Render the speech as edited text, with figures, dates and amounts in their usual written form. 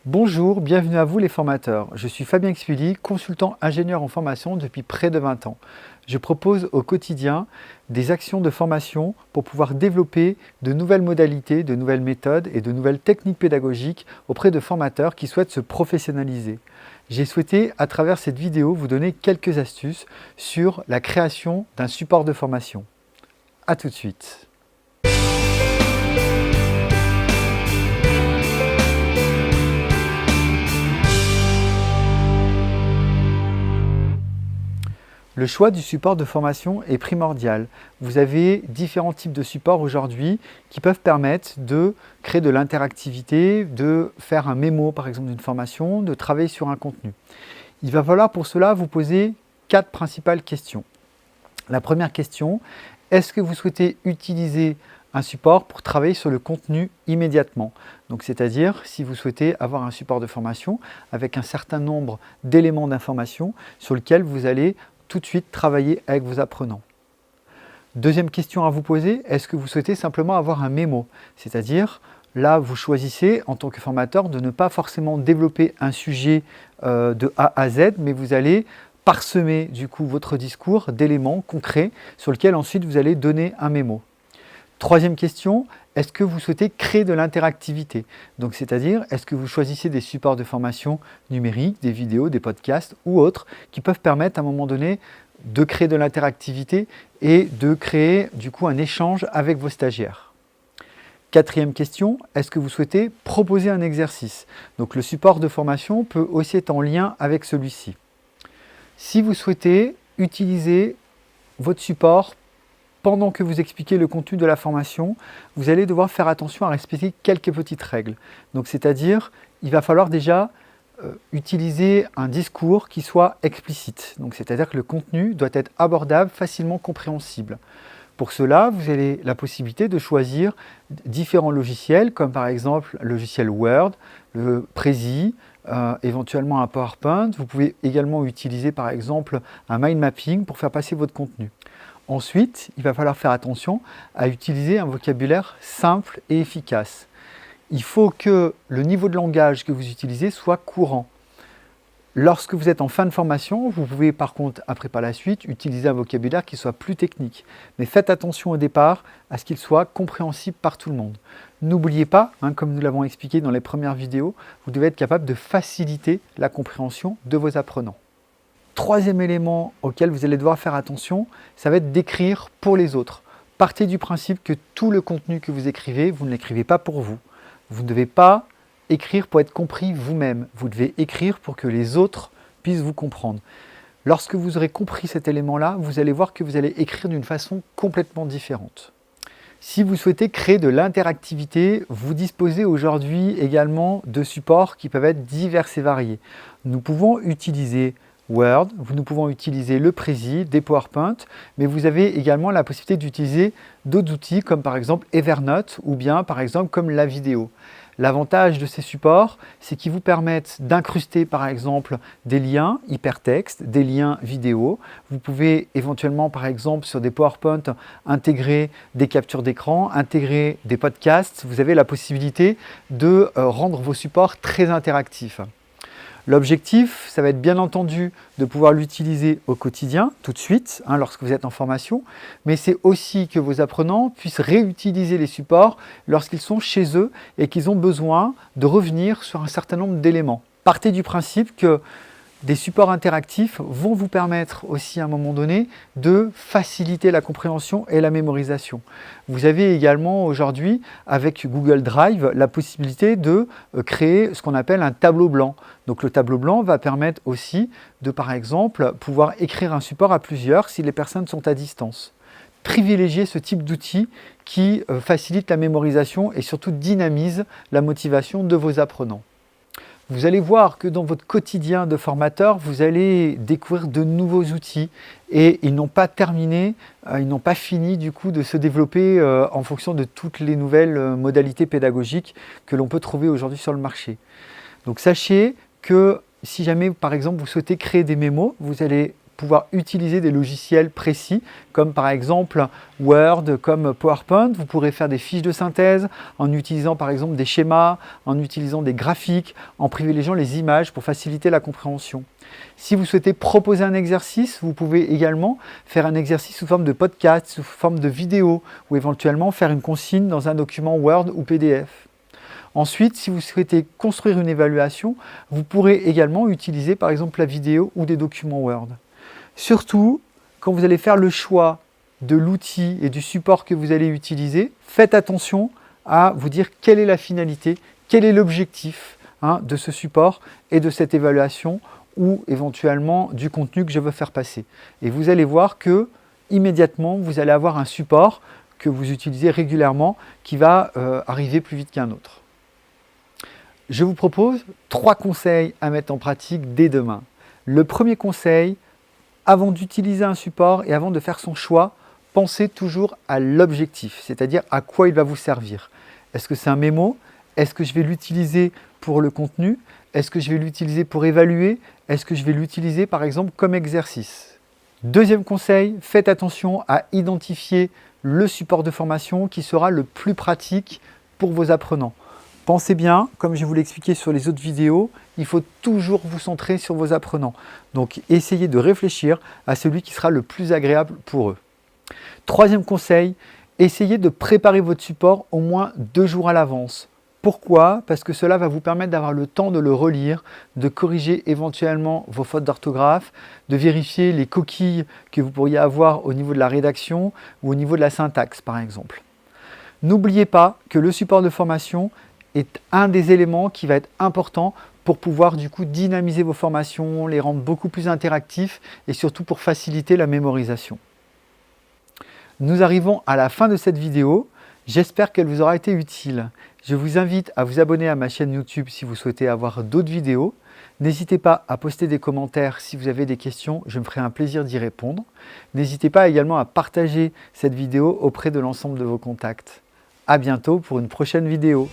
Bonjour, bienvenue à vous les formateurs. Je suis Fabien Expili, consultant ingénieur en formation depuis près de 20 ans. Je propose au quotidien des actions de formation pour pouvoir développer de nouvelles modalités, de nouvelles méthodes et de nouvelles techniques pédagogiques auprès de formateurs qui souhaitent se professionnaliser. J'ai souhaité, à travers cette vidéo, vous donner quelques astuces sur la création d'un support de formation. A tout de suite. Le choix du support de formation est primordial. Vous avez différents types de supports aujourd'hui qui peuvent permettre de créer de l'interactivité, de faire un mémo par exemple d'une formation, de travailler sur un contenu. Il va falloir pour cela vous poser 4 principales questions. La première question, est-ce que vous souhaitez utiliser un support pour travailler sur le contenu immédiatement? Donc c'est-à-dire si vous souhaitez avoir un support de formation avec un certain nombre d'éléments d'information sur lesquels vous allez tout de suite travailler avec vos apprenants. Deuxième question à vous poser, est-ce que vous souhaitez simplement avoir un mémo? C'est-à-dire, là, vous choisissez en tant que formateur de ne pas forcément développer un sujet de A à Z, mais vous allez parsemer du coup votre discours d'éléments concrets sur lesquels ensuite vous allez donner un mémo. Troisième question, est-ce que vous souhaitez créer de l'interactivité? Donc c'est-à-dire, est-ce que vous choisissez des supports de formation numériques, des vidéos, des podcasts ou autres qui peuvent permettre à un moment donné de créer de l'interactivité et de créer du coup un échange avec vos stagiaires? Quatrième question, est-ce que vous souhaitez proposer un exercice? Donc le support de formation peut aussi être en lien avec celui-ci. Si vous souhaitez utiliser votre support pendant que vous expliquez le contenu de la formation, vous allez devoir faire attention à respecter quelques petites règles. Donc c'est-à-dire, il va falloir déjà utiliser un discours qui soit explicite. Donc c'est-à-dire que le contenu doit être abordable, facilement compréhensible. Pour cela, vous avez la possibilité de choisir différents logiciels, comme par exemple le logiciel Word, le Prezi, éventuellement un PowerPoint. Vous pouvez également utiliser par exemple un mind mapping pour faire passer votre contenu. Ensuite, il va falloir faire attention à utiliser un vocabulaire simple et efficace. Il faut que le niveau de langage que vous utilisez soit courant. Lorsque vous êtes en fin de formation, vous pouvez par contre, après par la suite, utiliser un vocabulaire qui soit plus technique. Mais faites attention au départ à ce qu'il soit compréhensible par tout le monde. N'oubliez pas, comme nous l'avons expliqué dans les premières vidéos, vous devez être capable de faciliter la compréhension de vos apprenants. Troisième élément auquel vous allez devoir faire attention, ça va être d'écrire pour les autres. Partez du principe que tout le contenu que vous écrivez, vous ne l'écrivez pas pour vous. Vous ne devez pas écrire pour être compris vous-même. Vous devez écrire pour que les autres puissent vous comprendre. Lorsque vous aurez compris cet élément-là, vous allez voir que vous allez écrire d'une façon complètement différente. Si vous souhaitez créer de l'interactivité, vous disposez aujourd'hui également de supports qui peuvent être divers et variés. Nous pouvons utiliser Word, nous pouvons utiliser le Prezi, des PowerPoint, mais vous avez également la possibilité d'utiliser d'autres outils comme par exemple Evernote ou bien par exemple comme la vidéo. L'avantage de ces supports, c'est qu'ils vous permettent d'incruster par exemple des liens hypertextes, des liens vidéo. Vous pouvez éventuellement par exemple sur des PowerPoint intégrer des captures d'écran, intégrer des podcasts. Vous avez la possibilité de rendre vos supports très interactifs. L'objectif, ça va être bien entendu de pouvoir l'utiliser au quotidien, tout de suite, lorsque vous êtes en formation, mais c'est aussi que vos apprenants puissent réutiliser les supports lorsqu'ils sont chez eux et qu'ils ont besoin de revenir sur un certain nombre d'éléments. Partez du principe que des supports interactifs vont vous permettre aussi à un moment donné de faciliter la compréhension et la mémorisation. Vous avez également aujourd'hui avec Google Drive la possibilité de créer ce qu'on appelle un tableau blanc. Donc le tableau blanc va permettre aussi de par exemple pouvoir écrire un support à plusieurs si les personnes sont à distance. Privilégiez ce type d'outil qui facilite la mémorisation et surtout dynamise la motivation de vos apprenants. Vous allez voir que dans votre quotidien de formateur, vous allez découvrir de nouveaux outils et ils n'ont pas terminé, ils n'ont pas fini du coup de se développer en fonction de toutes les nouvelles modalités pédagogiques que l'on peut trouver aujourd'hui sur le marché. Donc sachez que si jamais par exemple vous souhaitez créer des mémos, vous allez pouvoir utiliser des logiciels précis, comme par exemple Word, comme PowerPoint. Vous pourrez faire des fiches de synthèse en utilisant par exemple des schémas, en utilisant des graphiques, en privilégiant les images pour faciliter la compréhension. Si vous souhaitez proposer un exercice, vous pouvez également faire un exercice sous forme de podcast, sous forme de vidéo, ou éventuellement faire une consigne dans un document Word ou PDF. Ensuite, si vous souhaitez construire une évaluation, vous pourrez également utiliser par exemple la vidéo ou des documents Word. Surtout, quand vous allez faire le choix de l'outil et du support que vous allez utiliser, faites attention à vous dire quelle est la finalité, quel est l'objectif de ce support et de cette évaluation ou éventuellement du contenu que je veux faire passer. Et vous allez voir que immédiatement, vous allez avoir un support que vous utilisez régulièrement qui va arriver plus vite qu'un autre. Je vous propose 3 conseils à mettre en pratique dès demain. Le premier conseil, avant d'utiliser un support et avant de faire son choix, pensez toujours à l'objectif, c'est-à-dire à quoi il va vous servir. Est-ce que c'est un mémo? Est-ce que je vais l'utiliser pour le contenu? Est-ce que je vais l'utiliser pour évaluer? Est-ce que je vais l'utiliser par exemple comme exercice? Deuxième conseil, faites attention à identifier le support de formation qui sera le plus pratique pour vos apprenants. Pensez bien, comme je vous l'ai expliqué sur les autres vidéos, il faut toujours vous centrer sur vos apprenants. Donc essayez de réfléchir à celui qui sera le plus agréable pour eux. Troisième conseil, essayez de préparer votre support au moins 2 jours à l'avance. Pourquoi? Parce que cela va vous permettre d'avoir le temps de le relire, de corriger éventuellement vos fautes d'orthographe, de vérifier les coquilles que vous pourriez avoir au niveau de la rédaction ou au niveau de la syntaxe par exemple. N'oubliez pas que le support de formation est un des éléments qui va être important pour pouvoir du coup dynamiser vos formations, les rendre beaucoup plus interactifs et surtout pour faciliter la mémorisation. Nous arrivons à la fin de cette vidéo. J'espère qu'elle vous aura été utile. Je vous invite à vous abonner à ma chaîne YouTube si vous souhaitez avoir d'autres vidéos. N'hésitez pas à poster des commentaires si vous avez des questions, je me ferai un plaisir d'y répondre. N'hésitez pas également à partager cette vidéo auprès de l'ensemble de vos contacts. À bientôt pour une prochaine vidéo.